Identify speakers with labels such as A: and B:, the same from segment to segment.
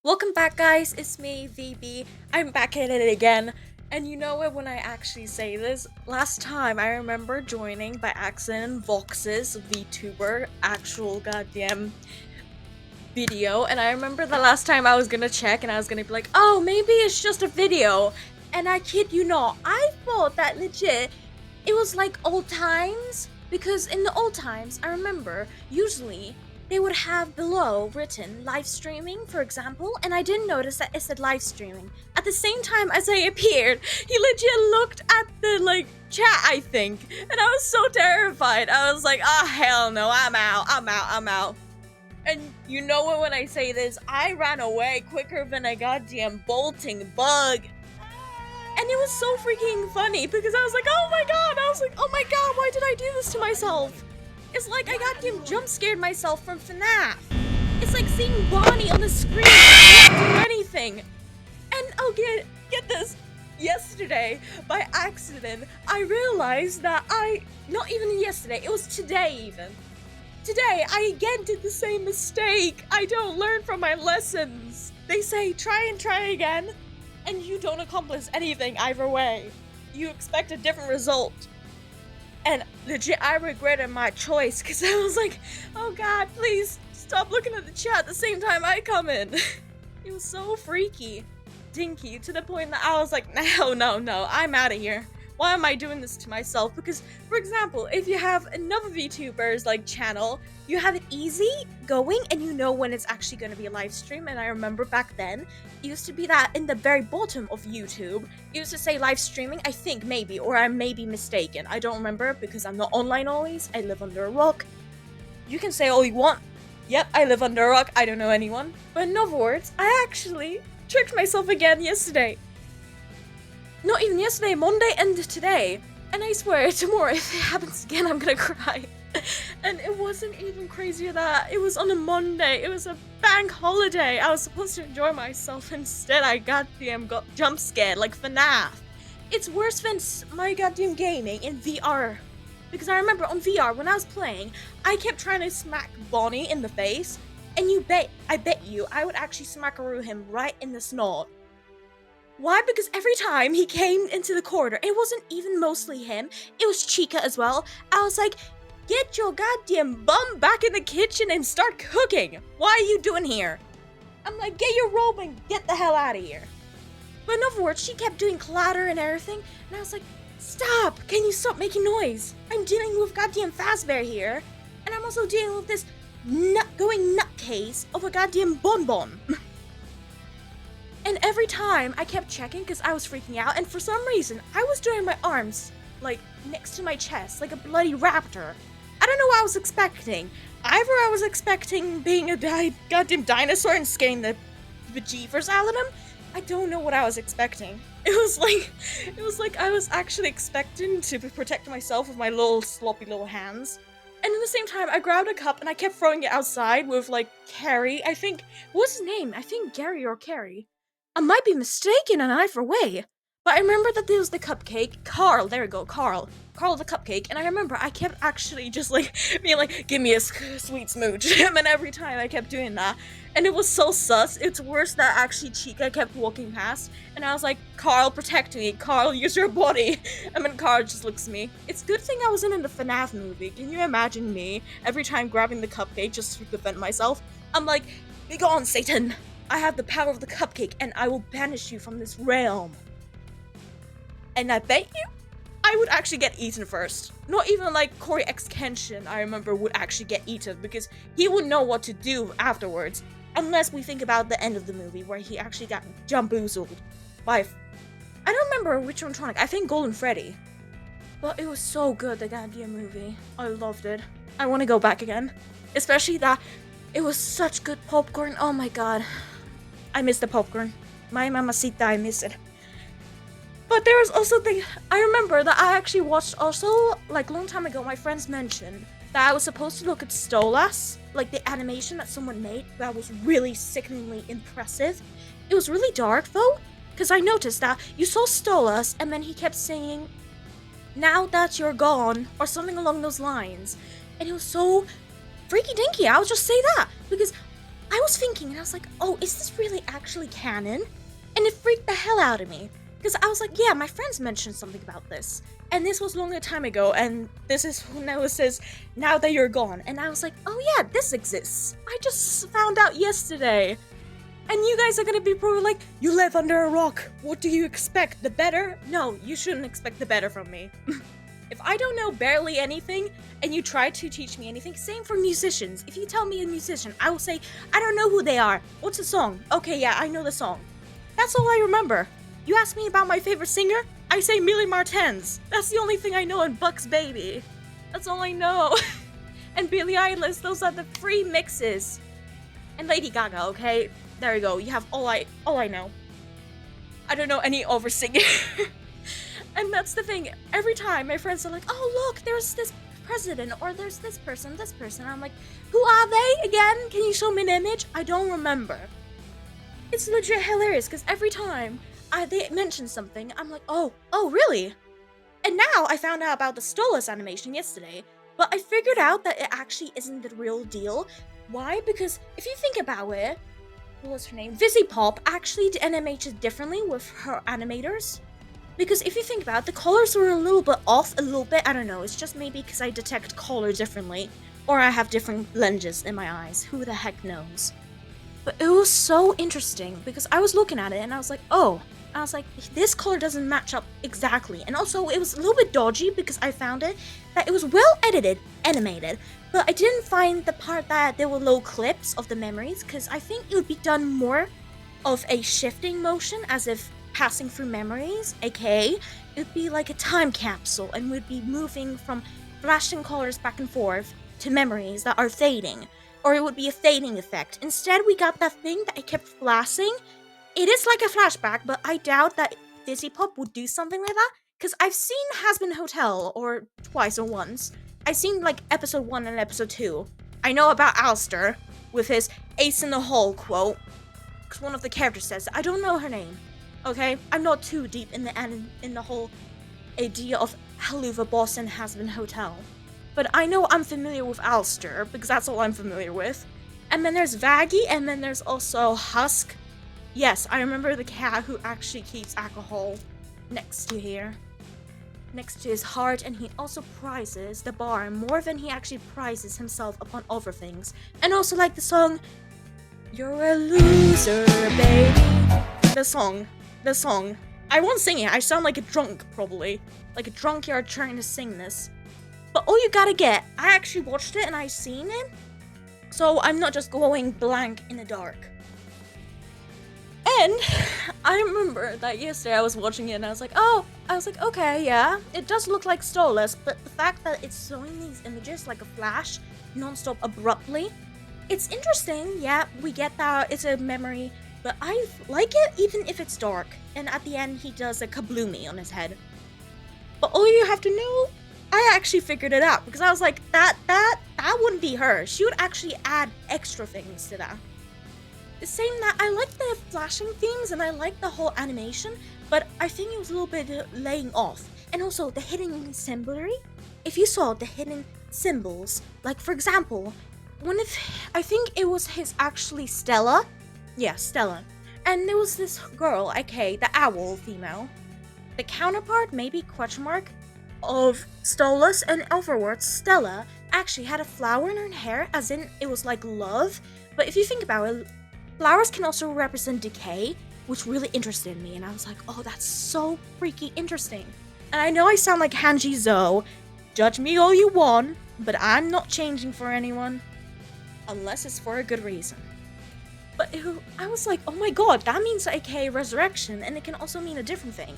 A: Welcome back, guys. It's me, VB. I'm back at it again. And you know what, when I actually say this, last time I remember joining by accident Vox's VTuber actual goddamn video. And I remember the last time I was gonna check and I was gonna be like, oh, maybe it's just a video. And I kid you not, I thought that legit it was like old times. Because in the old times, I remember usually they would have below written live streaming, for example, and I didn't notice that it said live streaming. At the same time as I appeared, he legit looked at the chat, I think, and I was so terrified. I was like, ah, hell no, I'm out. And you know what, when I say this, I ran away quicker than a goddamn bolting bug. And it was so freaking funny because I was like, oh my god, why did I do this to myself? It's like I goddamn jump scared myself from FNAF. It's like seeing Bonnie on the screen and not do anything. And oh, get this. Yesterday, by accident, I realized that not even yesterday, it was today even. Today, I again did the same mistake. I don't learn from my lessons. They say try and try again, and you don't accomplish anything either way. You expect a different result. And legit, I regretted my choice because I was like, oh god, please stop looking at the chat at the same time I come in. It was so freaky, dinky, to the point that I was like, no, I'm out of here. Why am I doing this to myself? Because, for example, if you have another VTuber's channel, you have it easy going and you know when it's actually going to be a live stream. And I remember back then, it used to be that in the very bottom of YouTube, it used to say live streaming, I think maybe, or I may be mistaken. I don't remember because I'm not online always. I live under a rock. You can say all you want. Yep, I live under a rock. I don't know anyone. But in other words, I actually tricked myself again yesterday. Not even yesterday, Monday and today. And I swear, tomorrow, if it happens again, I'm gonna cry. And it wasn't even crazier that it was on a Monday. It was a bank holiday. I was supposed to enjoy myself. Instead, I got jump scared like FNAF. It's worse than my goddamn gaming in VR. Because I remember on VR, when I was playing, I kept trying to smack Bonnie in the face. And I bet you, I would actually smackaroo him right in the snot. Why? Because every time he came into the corridor, it wasn't even mostly him, it was Chica as well. I was like, get your goddamn bum back in the kitchen and start cooking. Why are you doing here? I'm like, get your robe and get the hell out of here. But in other words, she kept doing clatter and everything, and I was like, stop, can you stop making noise? I'm dealing with goddamn Fazbear here, and I'm also dealing with this going nutcase of a goddamn bonbon. And every time I kept checking because I was freaking out, and for some reason I was doing my arms next to my chest like a bloody raptor. I don't know what I was expecting. Either I was expecting being a goddamn dinosaur and scaring the bejeevers out of them. I don't know what I was expecting. It was like I was actually expecting to protect myself with my little sloppy little hands. And at the same time, I grabbed a cup and I kept throwing it outside with Carrie. I think, what's his name? I think Gary or Carrie. I might be mistaken in either way, but I remember that there was the cupcake. Carl, there we go, Carl the cupcake, and I remember I kept actually just being like, give me a sweet smooch, and every time I kept doing that, and it was so sus. It's worse that actually Chica kept walking past, and I was like, Carl, protect me, Carl, use your body, and then Carl just looks at me. It's a good thing I wasn't in the FNAF movie. Can you imagine me every time grabbing the cupcake just to defend myself? I'm like, be gone, Satan! I have the power of the cupcake, and I will banish you from this realm. And I bet you, I would actually get eaten first. Not even Corey X Kenshin, I remember, would actually get eaten, because he would know what to do afterwards. Unless we think about the end of the movie, where he actually got jumboozled by, I don't remember which one, I think Golden Freddy. But it was so good, the goddamn movie. I loved it. I want to go back again. Especially that it was such good popcorn. Oh my god. I miss the popcorn. My mamacita, I miss it. But there was also I remember that I actually watched also, long time ago, my friends mentioned that I was supposed to look at Stolas, the animation that someone made that was really sickeningly impressive. It was really dark though, because I noticed that you saw Stolas and then he kept saying, now that you're gone, or something along those lines. And it was so freaky dinky, I'll just say that, because I was thinking, and I was like, oh, is this really actually canon? And it freaked the hell out of me. Because I was like, yeah, my friends mentioned something about this. And this was long a time ago, and this is when it says, now that you're gone. And I was like, oh yeah, this exists. I just found out yesterday. And you guys are gonna be probably like, you live under a rock. What do you expect? The better? No, you shouldn't expect the better from me. If I don't know barely anything, and you try to teach me anything, same for musicians. If you tell me a musician, I will say, I don't know who they are. What's the song? Okay, yeah, I know the song. That's all I remember. You ask me about my favorite singer? I say Millie Martens. That's the only thing I know in Buck's Baby. That's all I know. And Billie Eilish, those are the free mixes. And Lady Gaga, okay? There you go. You have all I know. I don't know any over singing. And that's the thing. Every time my friends are like, oh look, there's this president, or there's this person. I'm like, who are they again? Can you show me an image? I don't remember. It's legit hilarious because every time they mention something, I'm like, oh, really? And now I found out about the Stolas animation yesterday, but I figured out that it actually isn't the real deal. Why? Because if you think about it, what was her name? Vizzy Pop actually animated differently with her animators. Because if you think about it, the colors were a little bit off, a little bit, I don't know, it's just maybe because I detect color differently, or I have different lenses in my eyes, who the heck knows. But it was so interesting, because I was looking at it and I was like, oh, this color doesn't match up exactly. And also, it was a little bit dodgy because I found it that it was well edited, animated, but I didn't find the part that there were low clips of the memories, because I think it would be done more of a shifting motion, as if passing through memories, aka it would be like a time capsule and would be moving from flashing colors back and forth to memories that are fading, or it would be a fading effect. Instead, we got that thing that it kept flashing. It is like a flashback, but I doubt that Fizzy Pop would do something like that, because I've seen Hazbin Hotel, or twice or once. I've seen like episode 1 and episode 2. I know about Alistair with his Ace in the Hole quote, because one of the characters says, I don't know her name. Okay, I'm not too deep in the whole idea of Haluva Boss and Hazbin Hotel. But I know I'm familiar with Alistair, because that's all I'm familiar with. And then there's Vaggie, and then there's also Husk. Yes, I remember the cat who actually keeps alcohol next to here. Next to his heart, and he also prizes the bar more than he actually prizes himself upon other things. And also like the song, You're a Loser, Baby. The song. I won't sing it, I sound like a drunk, probably. Like a drunkyard trying to sing this. But all you gotta get, I actually watched it and I seen it, so I'm not just going blank in the dark. And I remember that yesterday I was watching it and I was like, okay, yeah, it does look like Stolas, but the fact that it's showing these images like a flash, non-stop abruptly, it's interesting. Yeah, we get that it's a memory, but I like it even if it's dark. And at the end, he does a kabloomy on his head. But all you have to know, I actually figured it out, because I was like, that wouldn't be her. She would actually add extra things to that. The same that I like the flashing themes and I like the whole animation, but I think it was a little bit laying off. And also the hidden symbolery. If you saw the hidden symbols, like for example, I think it was his actually Stella. Yeah, Stella. And there was this girl, okay, the owl female. The counterpart, maybe question mark, of Stolas and Overworld's Stella actually had a flower in her hair, as in it was like love. But if you think about it, flowers can also represent decay, which really interested me, and I was like, oh, that's so freaky interesting. And I know I sound like Hanji Zo, judge me all you want, but I'm not changing for anyone, unless it's for a good reason. But I was like, oh my god, that means aka resurrection, and it can also mean a different thing.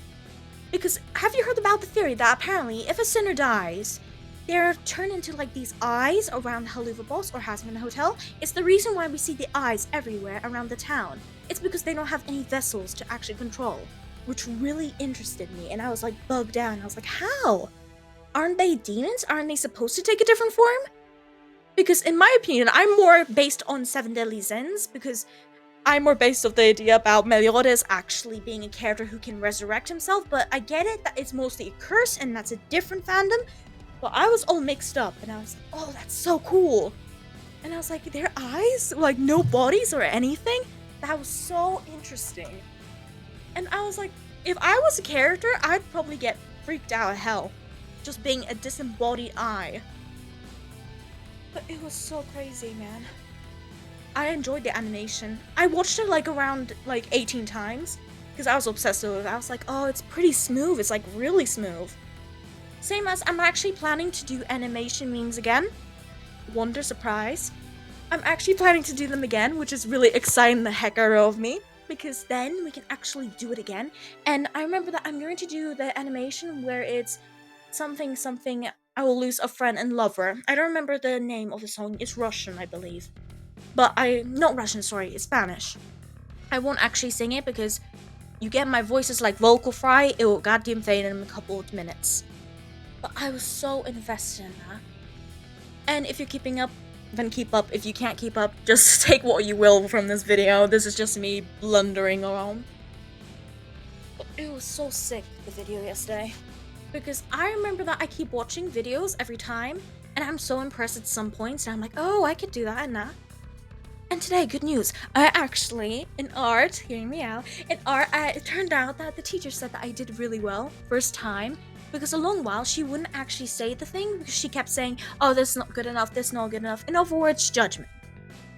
A: Because have you heard about the theory that apparently if a sinner dies, they're turned into like these eyes around Haluva Boss or Hazbin Hotel? It's the reason why we see the eyes everywhere around the town. It's because they don't have any vessels to actually control, which really interested me, and I was like bugged out. I was like, how? Aren't they demons? Aren't they supposed to take a different form? Because in my opinion, I'm more based on Seven Deadly Sins, because I'm more based off the idea about Meliodas actually being a character who can resurrect himself, but I get it that it's mostly a curse and that's a different fandom. But I was all mixed up and I was like, oh, that's so cool. And I was like, their eyes? Like, no bodies or anything? That was so interesting. And I was like, if I was a character, I'd probably get freaked out of hell. Just being a disembodied eye. But it was so crazy, man. I enjoyed the animation. I watched it like around like 18 times. Because I was obsessed with it. I was like, oh, it's pretty smooth. It's like really smooth. Same as I'm actually planning to do animation memes again. Wonder surprise. I'm actually planning to do them again, which is really exciting the heck out of me. Because then we can actually do it again. And I remember that I'm going to do the animation where it's something, I will lose a friend and lover. I don't remember the name of the song. It's Russian, I believe. But not Russian, sorry, it's Spanish. I won't actually sing it because you get my voice is like vocal fry, it will goddamn fade in a couple of minutes. But I was so invested in that. And if you're keeping up, then keep up. If you can't keep up, just take what you will from this video. This is just me blundering around. But it was so sick, the video yesterday. Because I remember that I keep watching videos every time, and I'm so impressed at some points, and I'm like, oh, I could do that and that. And today, good news, I actually, in art, hearing me out, in art, it turned out that the teacher said that I did really well, first time, because a long while, she wouldn't actually say the thing, because she kept saying, oh, this is not good enough, this is not good enough, in other words, judgment.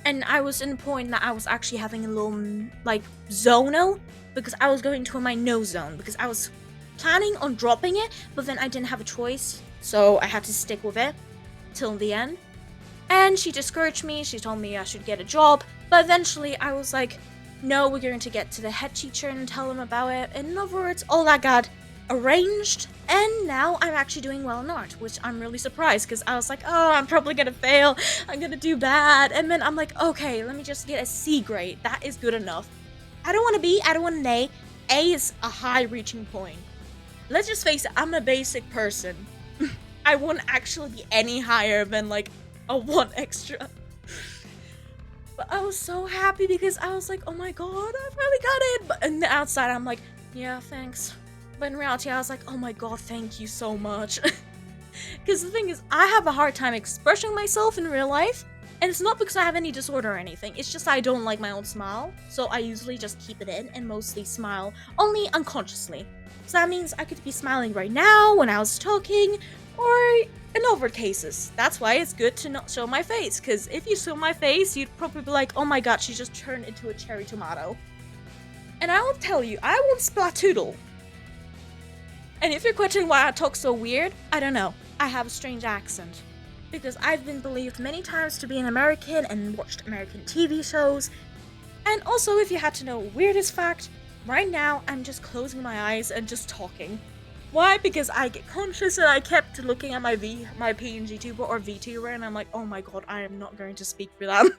A: And I was in a point that I was actually having a little, like, zono, because I was going to my no zone, because I was planning on dropping it, but then I didn't have a choice, so I had to stick with it, till the end. And she discouraged me, she told me I should get a job, but eventually I was like, no, we're going to get to the head teacher and tell him about it. In other words, all that got arranged, and now I'm actually doing well in art, which I'm really surprised, because I was like, oh, I'm probably gonna fail, I'm gonna do bad, and then I'm like, okay, let me just get a C grade, that is good enough. I don't want a B, I don't want an A. A is a high reaching point. Let's just face it, I'm a basic person. I wouldn't actually be any higher than like a 1 extra. But I was so happy because I was like, oh my god, I finally got it. But on the outside, I'm like, yeah, thanks. But in reality, I was like, oh my god, thank you so much. Because the thing is, I have a hard time expressing myself in real life. And it's not because I have any disorder or anything. It's just I don't like my own smile. So I usually just keep it in and mostly smile only unconsciously. So that means I could be smiling right now when I was talking, or in overt cases. That's why it's good to not show my face, because if you show my face, you'd probably be like, oh my god, she just turned into a cherry tomato. And I will tell you, I won't splatoodle. And if you're questioning why I talk so weird, I don't know. I have a strange accent. Because I've been believed many times to be an American and watched American TV shows. And also, if you had to know a weirdest fact, right now I'm just closing my eyes and just talking. Why? Because I get conscious and I kept looking at my PNG-tuber or VTuber and I'm like, oh my god, I am not going to speak for them.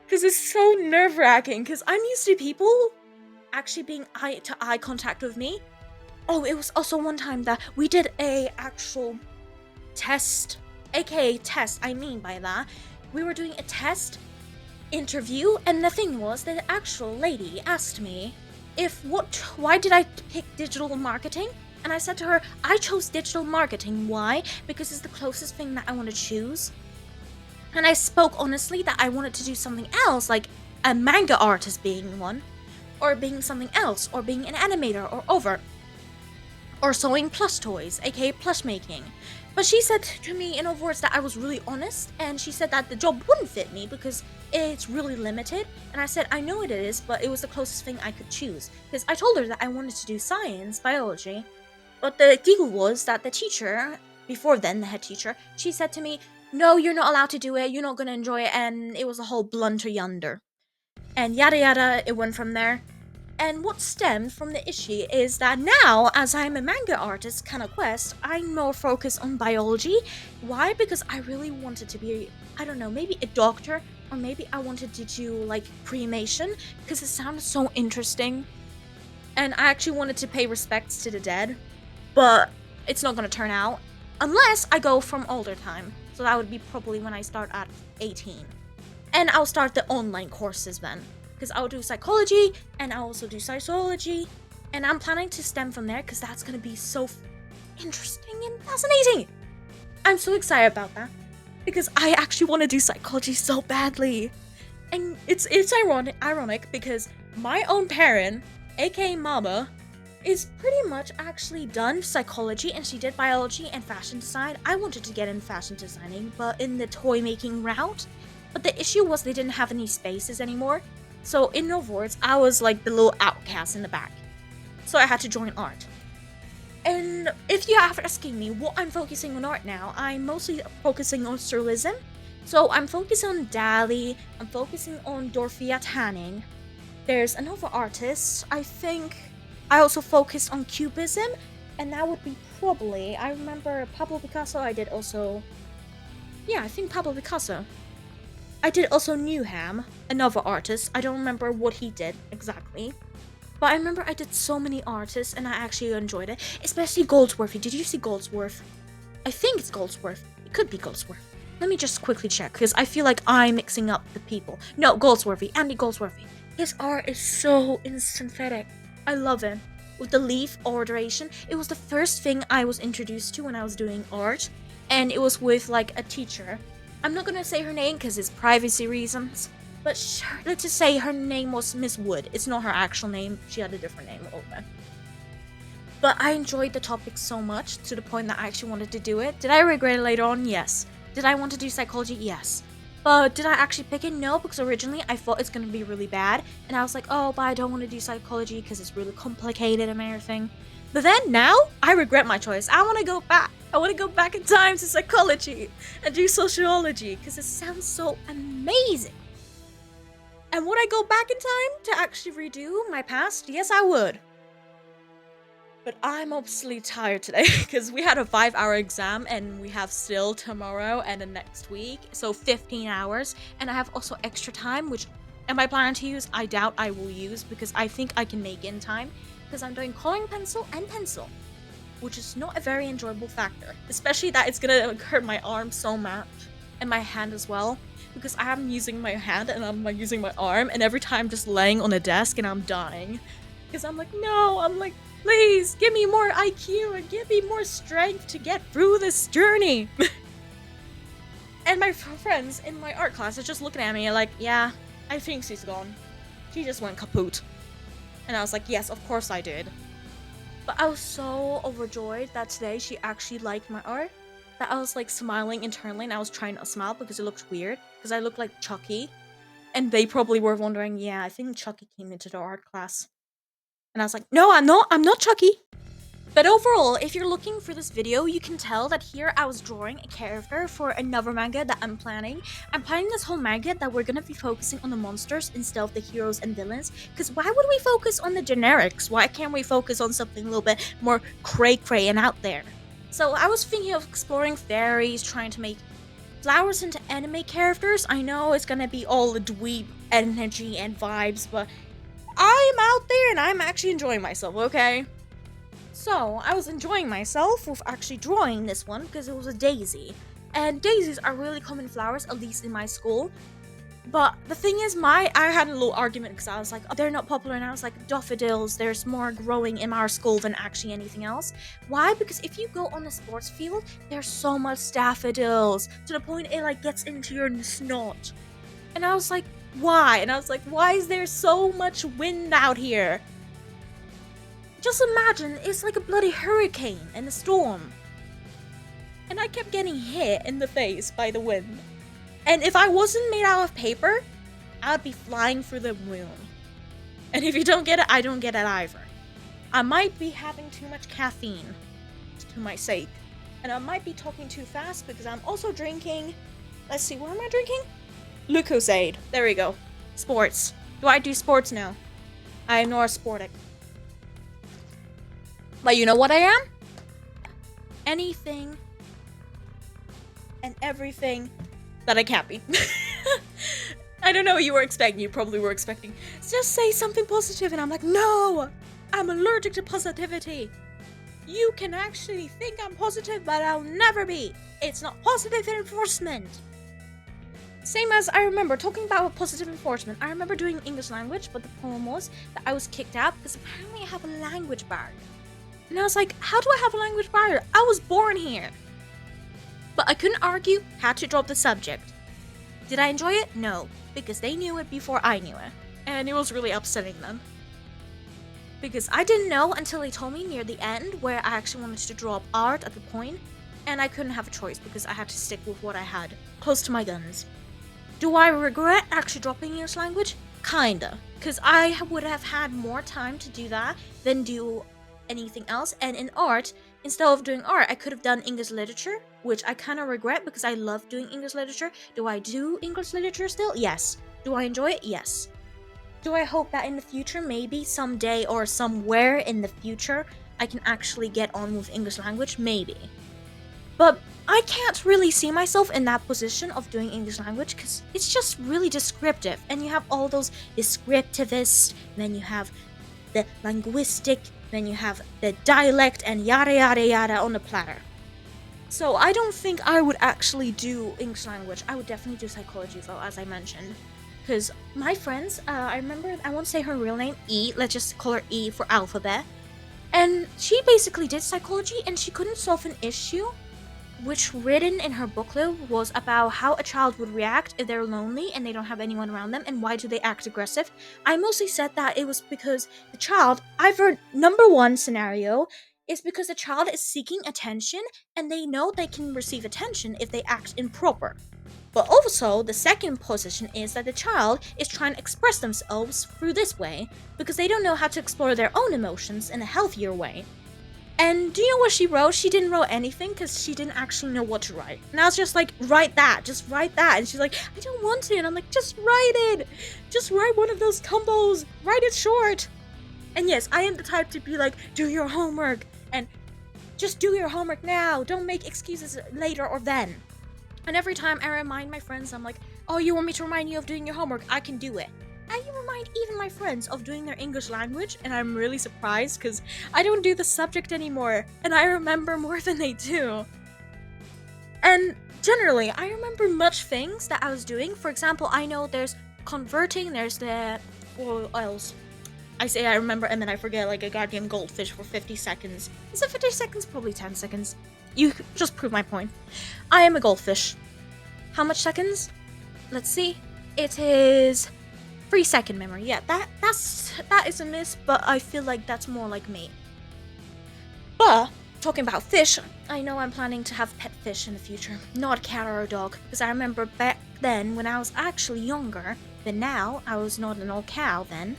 A: Because it's so nerve-wracking, because I'm used to people actually being eye-to-eye contact with me. Oh, it was also one time that we did a actual test, aka test, I mean by that. We were doing a test interview, and the thing was that the actual lady asked me why did I pick digital marketing? And I said to her, I chose digital marketing. Why? Because it's the closest thing that I want to choose. And I spoke honestly that I wanted to do something else, like a manga artist being one, or being something else, or being an animator, or sewing plush toys, aka plush making. But she said to me in other words that I was really honest, and she said that the job wouldn't fit me because it's really limited. And I said, I know it is, but it was the closest thing I could choose. Because I told her that I wanted to do science, biology. But the deal was that the teacher, before then the head teacher, she said to me, no, you're not allowed to do it, you're not going to enjoy it, and it was a whole blunter yonder. And yada yada, it went from there. And what stemmed from the issue is that now, as I'm a manga artist, kind of quest, I'm more focused on biology. Why? Because I really wanted to be, I don't know, maybe a doctor, or maybe I wanted to do, like, cremation, because it sounded so interesting. And I actually wanted to pay respects to the dead, but it's not going to turn out, unless I go from older time. So that would be probably when I start at 18. And I'll start the online courses then. Because I'll do psychology, and I'll also do psychology, and I'm planning to stem from there, because that's going to be so interesting and fascinating. I'm so excited about that. because I actually want to do psychology so badly. And it's ironic because my own parent, aka Mama, is pretty much actually done psychology, and she did biology and fashion design. I wanted to get in fashion designing, but in the toy making route. But the issue was they didn't have any spaces anymore. So in other words, I was like the little outcast in the back. So I had to join art. And if you're asking me what I'm focusing on art now, I'm mostly focusing on surrealism. So I'm focusing on Dali, I'm focusing on Dorothea Tanning. There's another artist, I think I also focused on Cubism, and that would be probably, I remember Pablo Picasso, I think Pablo Picasso. I did also Newham, another artist, I don't remember what he did exactly. But I remember I did so many artists and I actually enjoyed it, especially Goldsworthy. Did you see Goldsworth? I think it's Goldsworth. It could be Goldsworth. Let me just quickly check, because I feel like I'm mixing up the people. No, Goldsworthy. Andy Goldsworthy. His art is so synthetic. I love it. With the leaf alteration, it was the first thing I was introduced to when I was doing art, and it was with like a teacher. I'm not gonna say her name because it's privacy reasons, but let's just say her name was Miss Wood. It's not her actual name. She had a different name. Okay. But I enjoyed the topic so much to the point that I actually wanted to do it. Did I regret it later on? Yes. Did I want to do psychology? Yes. But did I actually pick it? No, because originally I thought it's going to be really bad. And I was like, oh, but I don't want to do psychology because it's really complicated and everything. But then now, I regret my choice. I want to go back. I want to go back in time to psychology and do sociology because it sounds so amazing. And would I go back in time to actually redo my past? Yes, I would. But I'm obviously tired today because we had a 5-hour exam and we have still tomorrow and the next week. So 15 hours. And I have also extra time, which am I planning to use? I doubt I will use because I think I can make in time because I'm doing coloring pencil and pencil, which is not a very enjoyable factor. Especially that it's going to hurt my arm so much and my hand as well. Because I am using my hand and I'm using my arm, and every time I'm just laying on a desk and I'm dying. Because I'm like, no, I'm like, please give me more IQ and give me more strength to get through this journey. And my friends in my art class are just looking at me like, yeah, I think she's gone. She just went kaput. And I was like, yes, of course I did. But I was so overjoyed that today she actually liked my art that I was like smiling internally, and I was trying not to smile because it looked weird because I looked like Chucky. And they probably were wondering, yeah, I think Chucky came into the art class. And I was like, no, I'm not Chucky. But overall, if you're looking for this video, you can tell that here I was drawing a character for another manga that I'm planning. I'm planning this whole manga that we're gonna be focusing on the monsters instead of the heroes and villains. Because why would we focus on the generics? Why can't we focus on something a little bit more cray-cray and out there? So I was thinking of exploring fairies, trying to make flowers into anime characters. I know it's gonna be all the dweeb energy and vibes, but I'm out there and I'm actually enjoying myself, okay? So, I was enjoying myself with actually drawing this one because it was a daisy. And daisies are really common flowers, at least in my school. But the thing is, I had a little argument because I was like, oh, they're not popular, and I was like, daffodils, there's more growing in our school than actually anything else. Why? Because if you go on the sports field, there's so much daffodils, to the point it like gets into your snot. And I was like, why? And I was like, why is there so much wind out here? Just imagine, it's like a bloody hurricane and a storm. And I kept getting hit in the face by the wind. And if I wasn't made out of paper, I'd be flying through the moon. And if you don't get it, I don't get it either. I might be having too much caffeine, to my sake. And I might be talking too fast because I'm also drinking... Let's see, what am I drinking? Lucozade. There we go. Sports. Do I do sports now? I am not sportic. But you know what I am? Anything and everything that I can't be. I don't know what you were expecting. You probably were expecting, just say something positive. And I'm like, no, I'm allergic to positivity. You can actually think I'm positive, but I'll never be. It's not positive enforcement. Same as I remember talking about positive enforcement. I remember doing English language, but the problem was that I was kicked out because apparently I have a language barrier. And I was like, how do I have a language barrier? I was born here. But I couldn't argue, had to drop the subject. Did I enjoy it? No, because they knew it before I knew it. And it was really upsetting them. Because I didn't know until they told me near the end where I actually wanted to draw up art at the point, and I couldn't have a choice because I had to stick with what I had, close to my guns. Do I regret actually dropping English language? Kinda, because I would have had more time to do that than do anything else, and in art, instead of doing art, I could have done English literature, which I kind of regret because I love doing English literature. Do I do English literature still? Yes. Do I enjoy it? Yes. Do I hope that in the future, maybe someday or somewhere in the future, I can actually get on with English language? Maybe. But I can't really see myself in that position of doing English language because it's just really descriptive. And you have all those descriptivists, then you have the linguistic, then you have the dialect, and yada yada yada on the platter. So I don't think I would actually do English language. I would definitely do psychology though, as I mentioned. Because my friends, I remember, I won't say her real name, E, let's just call her E for alphabet. And she basically did psychology and she couldn't solve an issue, which written in her booklet was about how a child would react if they're lonely and they don't have anyone around them, and why do they act aggressive. I mostly said that it was because the child, either number one scenario, is because the child is seeking attention and they know they can receive attention if they act improper. But also, the second position is that the child is trying to express themselves through this way because they don't know how to explore their own emotions in a healthier way. And do you know what she wrote? She didn't write anything because she didn't actually know what to write. And I was just like, write that, just write that. And she's like, I don't want to. And I'm like, just write it. Just write one of those combos. Write it short. And yes, I am the type to be like, do your homework. And just do your homework now. Don't make excuses later or then. And every time I remind my friends, I'm like, oh, you want me to remind you of doing your homework? I can do it. I remind even my friends of doing their English language, and I'm really surprised because I don't do the subject anymore, and I remember more than they do. And generally, I remember much things that I was doing. For example, I know there's converting, there's the, what else? I say I remember and then I forget, like a goddamn goldfish for 50 seconds. Is it 50 seconds? Probably 10 seconds. You just proved my point. I am a goldfish. How much seconds? Let's see. It is 3-second memory. Yeah, that is a miss, but I feel like that's more like me. But talking about fish, I know I'm planning to have pet fish in the future, not a cat or a dog, because I remember back then when I was actually younger than now, I was not an old cow then.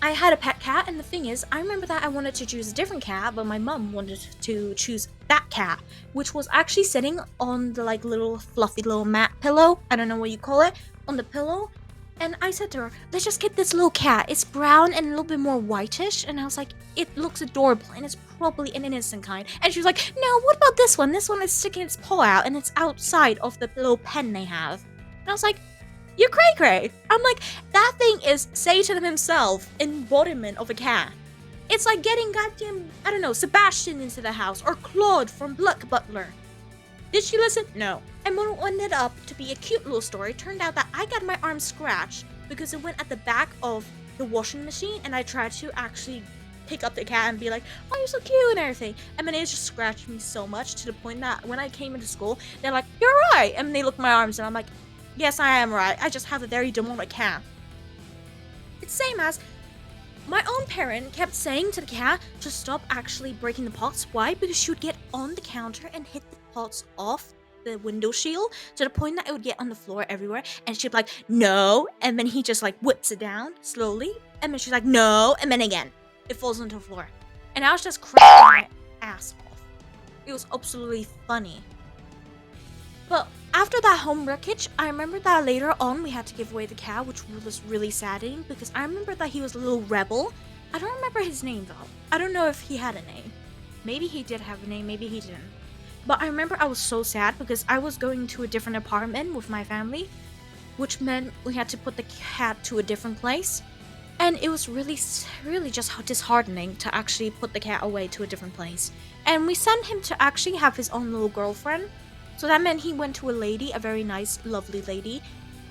A: I had a pet cat, and the thing is, I remember that I wanted to choose a different cat, but my mom wanted to choose that cat, which was actually sitting on the like little fluffy little mat pillow, I don't know what you call it, on the pillow. And I said to her, let's just get this little cat. It's brown and a little bit more whitish. And I was like, it looks adorable and it's probably an innocent kind. And she was like, no, what about this one? This one is sticking its paw out and it's outside of the little pen they have. And I was like, you're cray-cray. I'm like, that thing is Satan himself, embodiment of a cat. It's like getting goddamn, I don't know, Sebastian into the house or Claude from Bluck Butler. Did she listen? No. And what ended up to be a cute little story turned out that I got my arm scratched because it went at the back of the washing machine and I tried to actually pick up the cat and be like, oh, you're so cute and everything. And then it just scratched me so much to the point that when I came into school, they're like, you're right. And they look at my arms and I'm like, yes, I am right. I just have a very demonic cat. It's same as my own parent kept saying to the cat to stop actually breaking the pots. Why? Because she would get on the counter and hit the pots off the window shield to the point that it would get on the floor everywhere, and she'd be like, no, and then he just like whips it down slowly, and then she's like, no, and then again it falls onto the floor, and I was just cracking my ass off. It was absolutely funny. But after that home wreckage, I remember that later on we had to give away the cat, which was really saddening because I remember that he was a little rebel. I don't remember his name though. I don't know if he had a name. Maybe he did have a name, maybe he didn't. But I remember I was so sad because I was going to a different apartment with my family, which meant we had to put the cat to a different place. And it was really just disheartening to actually put the cat away to a different place. And we sent him to actually have his own little girlfriend. So that meant he went to a lady, a very nice, lovely lady.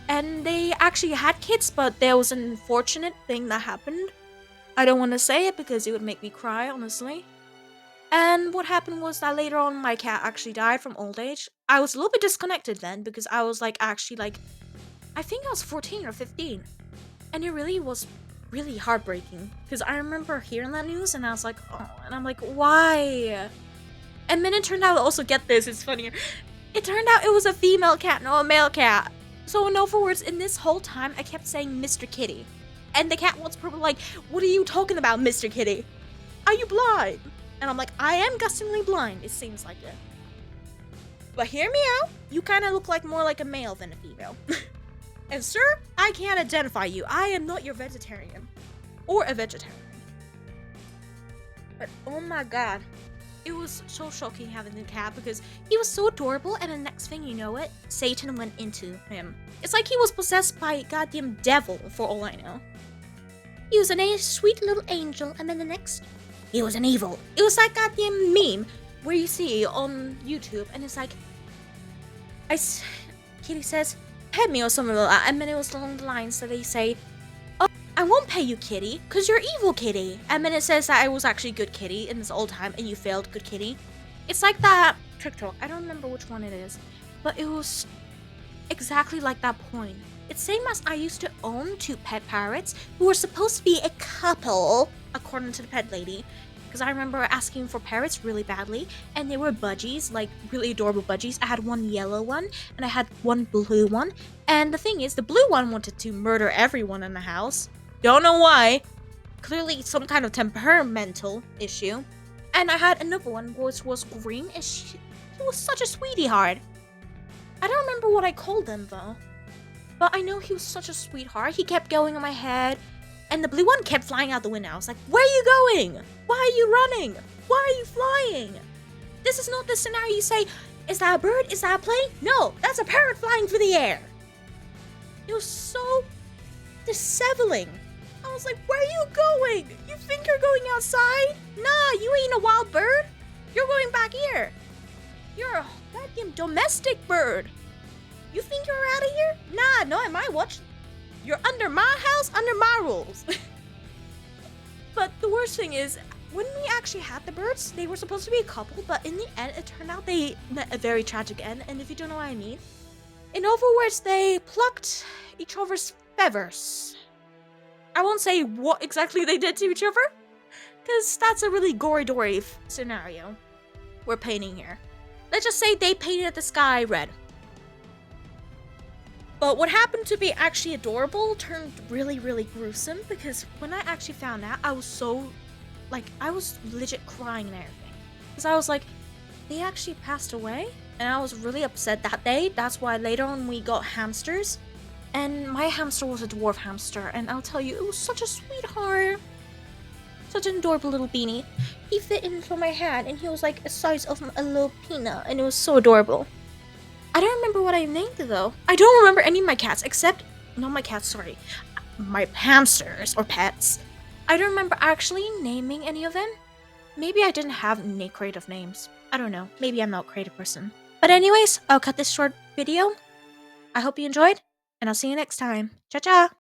A: And they actually had kids, but there was an unfortunate thing that happened. I don't want to say it because it would make me cry, honestly. And what happened was that later on my cat actually died from old age. I was a little bit disconnected then because I was like actually like I think I was 14 or 15. And it really was really heartbreaking because I remember hearing that news and I was like, oh, and I'm like, why? And then it turned out, also get this, it's funnier. It turned out it was a female cat, no a male cat. So in other words, in this whole time, I kept saying Mr. Kitty. And the cat was probably like, what are you talking about, Mr. Kitty? Are you blind? And I'm like, I am gustingly blind, it seems like it. But hear me out, you kind of look like more like a male than a female. And sir, I can't identify you. I am not your vegetarian. Or a vegetarian. But oh my god. It was so shocking having the cat because he was so adorable and the next thing you know it, Satan went into him. It's like he was possessed by a goddamn devil for all I know. He was a sweet little angel and then the next, he was an evil. It was like goddamn meme where you see on YouTube and it's like, Kitty says, pet me or something like that, and then it was along the lines that they say, oh, I won't pay you, Kitty, because you're evil, Kitty. And then it says that I was actually good Kitty in this old time, and you failed, good Kitty. It's like that TikTok. I don't remember which one it is, but it was exactly like that point. It's same as I used to own 2 pet parrots who were supposed to be a couple, according to the pet lady. Because I remember asking for parrots really badly, and they were budgies, like really adorable budgies. I had one yellow one, and I had one blue one. And the thing is, the blue one wanted to murder everyone in the house. Don't know why. Clearly some kind of temperamental issue. And I had another one which was green, and he was such a sweetie heart. I don't remember what I called them though. But I know he was such a sweetheart. He kept going on my head. And the blue one kept flying out the window. I was like, where are you going? Why are you running? Why are you flying? This is not the scenario you say, is that a bird? Is that a plane? No, that's a parrot flying through the air. It was so disheveling. I was like, where are you going? You think you're going outside? Nah, you ain't a wild bird. You're going back here. You're a goddamn domestic bird. You think you're out of here? Nah, not in my watch. You're under my house, under my rules. But the worst thing is, when we actually had the birds, they were supposed to be a couple, but in the end, it turned out they met a very tragic end, and if you don't know what I mean, in other words, they plucked each other's feathers. I won't say what exactly they did to each other, because that's a really gory-dory scenario we're painting here. Let's just say they painted the sky red. But what happened to be actually adorable turned really, really gruesome because when I actually found out, I was so, like, I was legit crying and everything. Because I was like, they actually passed away? And I was really upset that day. That's why later on we got hamsters. And my hamster was a dwarf hamster. And I'll tell you, it was such a sweetheart. Such an adorable little beanie. He fit into my hand and he was like the size of a little peanut. And it was so adorable. I don't remember what I named it though. I don't remember any of my cats except, not my cats, sorry. My hamsters or pets. I don't remember actually naming any of them. Maybe I didn't have any creative names. I don't know. Maybe I'm not a creative person. But anyways, I'll cut this short video. I hope you enjoyed and I'll see you next time. Ciao, ciao.